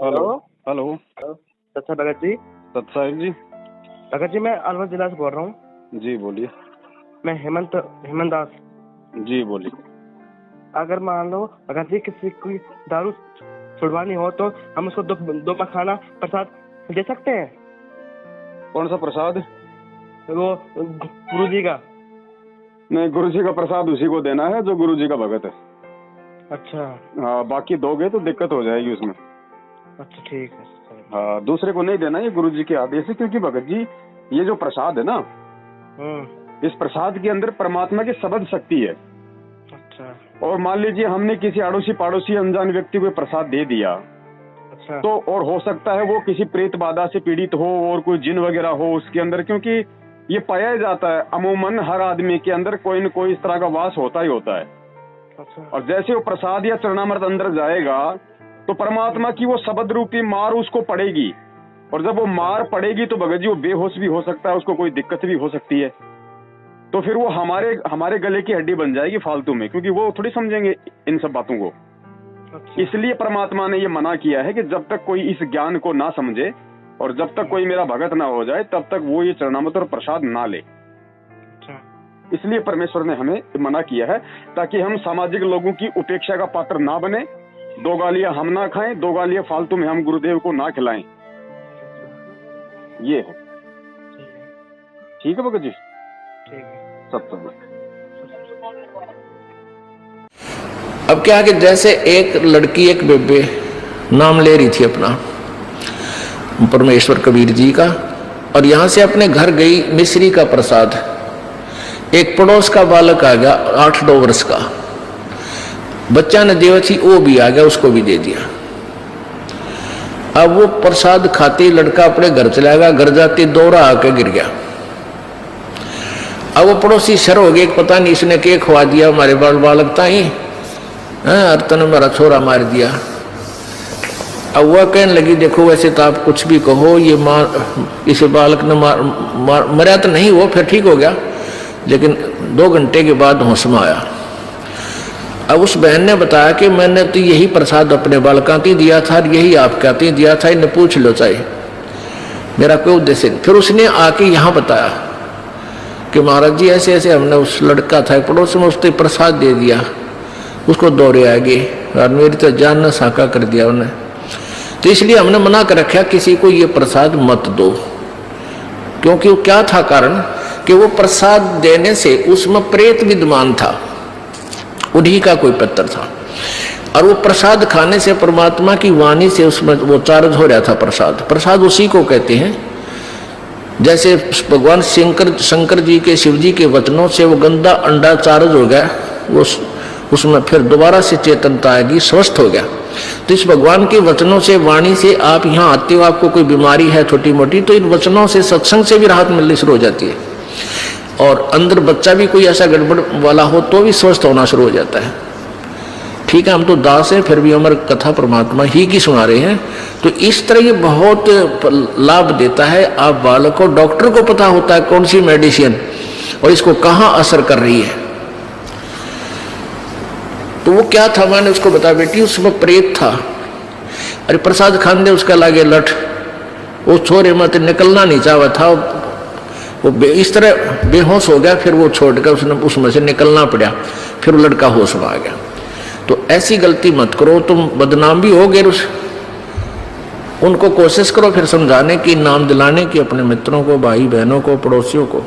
Hello hello सत्सा Bhagat ji. सतसाहिब जी। भगत जी मैं अलवर जिला से बोल रहा हूँ। जी बोलिए। मैं हेमंत दास। जी बोलिए। अगर मान लो भगत जी किसी की दारू छुड़वानी हो तो हम उसको दो मखाना प्रसाद दे सकते हैं। कौन सा प्रसाद? वो गुरु जी का। नहीं, गुरु जी का प्रसाद उसी को देना है जो गुरु जी का भगत है। अच्छा। हाँ, बाकी दोगे तो दिक्कत हो जाएगी उसमें। अच्छा ठीक है। हाँ, दूसरे को नहीं देना, ये गुरु जी के आदेश है। क्योंकि भगत जी ये जो प्रसाद है ना, इस प्रसाद के अंदर परमात्मा की शब्द शक्ति है। अच्छा। और मान लीजिए हमने किसी अड़ोसी पड़ोसी अनजान व्यक्ति को प्रसाद दे दिया, अच्छा। तो और हो सकता है वो किसी प्रेत बाधा से पीड़ित हो और कोई जिन वगैरह हो उसके अंदर, क्योंकि ये पाया जाता है अमूमन हर आदमी के अंदर कोई न कोई इस तरह का वास होता ही होता है। अच्छा। और जैसे वो प्रसाद या चरणामृत अंदर जाएगा तो परमात्मा की वो शब्द रूपी मार उसको पड़ेगी। और जब वो मार पड़ेगी तो भगत जी वो बेहोश भी हो सकता है, उसको कोई दिक्कत भी हो सकती है। तो फिर वो हमारे गले की हड्डी बन जाएगी फालतू में, क्योंकि वो थोड़ी समझेंगे इन सब बातों को। अच्छा। इसलिए परमात्मा ने ये मना किया है कि जब तक कोई इस ज्ञान को ना समझे और जब तक कोई मेरा भगत ना हो जाए तब तक वो ये चरणामृत और प्रसाद ना ले। अच्छा। इसलिए परमेश्वर ने हमें मना किया है, ताकि हम सामाजिक लोगों की उपेक्षा का पात्र ना बने। दो गालियां हम ना खाएं, दो गालियां फालतू में हम गुरुदेव को ना खिलाएं। ये है। ठीक है भगत जी। ठीक है। सत्संग। अब क्या कि जैसे एक लड़की एक बेबे नाम ले रही थी अपना परमेश्वर कबीर जी का, और यहां से अपने घर गई मिश्री का प्रसाद। एक पड़ोस का बालक आ गया 8-9 वर्ष का, बच्चा ने देवची वो भी आ गया, उसको भी दे दिया। अब वो प्रसाद खाते लड़का अपने घर चला गया, घर जाते दौरा आके गिर गया। अब वो पड़ोसी शर हो गए, पता नहीं इसने क्या खवा दिया हमारे बालक था ही, अर्तन मेरा छोरा मार दिया। अब वह कहने लगी देखो वैसे तो आप कुछ भी कहो, ये इस बालक ने मरा तो नहीं, वो फिर ठीक हो गया, लेकिन 2 घंटे के बाद होश में आया। अब उस बहन ने बताया कि मैंने तो यही प्रसाद अपने बालकों को दिया था, यही आप कहते दिया था, इन्हें पूछ लो चाहे मेरा कोई उद्देश्य। फिर उसने आके यहाँ बताया कि महाराज जी ऐसे ऐसे हमने उस लड़का था पड़ोस में, उसने प्रसाद दे दिया, उसको दौरे आ गए और मेरी तो जान न साका कर दिया उन्हें। तो इसलिए हमने मना कर रखा किसी को ये प्रसाद मत दो। क्योंकि वो क्या था कारण कि वो प्रसाद देने से उसमें प्रेत विद्यमान था, उन्हीं का कोई पत्थर था, और वो प्रसाद खाने से परमात्मा की वाणी से उसमें वो चार्ज हो रहा था। प्रसाद उसी को कहते हैं। जैसे भगवान शंकर जी के शिव जी के वचनों से वो गंदा अंडा चार्ज हो गया, वो उसमें फिर दोबारा से चेतनता आएगी, स्वस्थ हो गया। तो इस भगवान के वचनों से वाणी से आप यहाँ आते हो, आपको कोई बीमारी है छोटी मोटी, तो इन वचनों से सत्संग से भी राहत मिलनी शुरू हो जाती है। और अंदर बच्चा भी कोई ऐसा गड़बड़ वाला हो तो भी स्वस्थ होना शुरू हो जाता है। ठीक है, हम तो दास हैं, फिर भी हमारी कथा परमात्मा ही की सुना रहे हैं। तो इस तरह ये बहुत लाभ देता है। आप बालक को, डॉक्टर को पता होता है कौन सी मेडिसिन और इसको कहाँ असर कर रही है। तो वो क्या था, मैंने उसको बताया बेटी उसमें प्रेत था, अरे प्रसाद खान दे उसका लागे लठ, वो छोरे मत निकलना नहीं चाहा था, वो इस तरह बेहोश हो गया। फिर वो छोड़ कर उसने उसमें से निकलना पड़ा, फिर वो लड़का होश में आ गया। तो ऐसी गलती मत करो, तुम बदनाम भी हो गए। उनको कोशिश करो फिर समझाने की, नाम दिलाने की अपने मित्रों को, भाई बहनों को, पड़ोसियों को।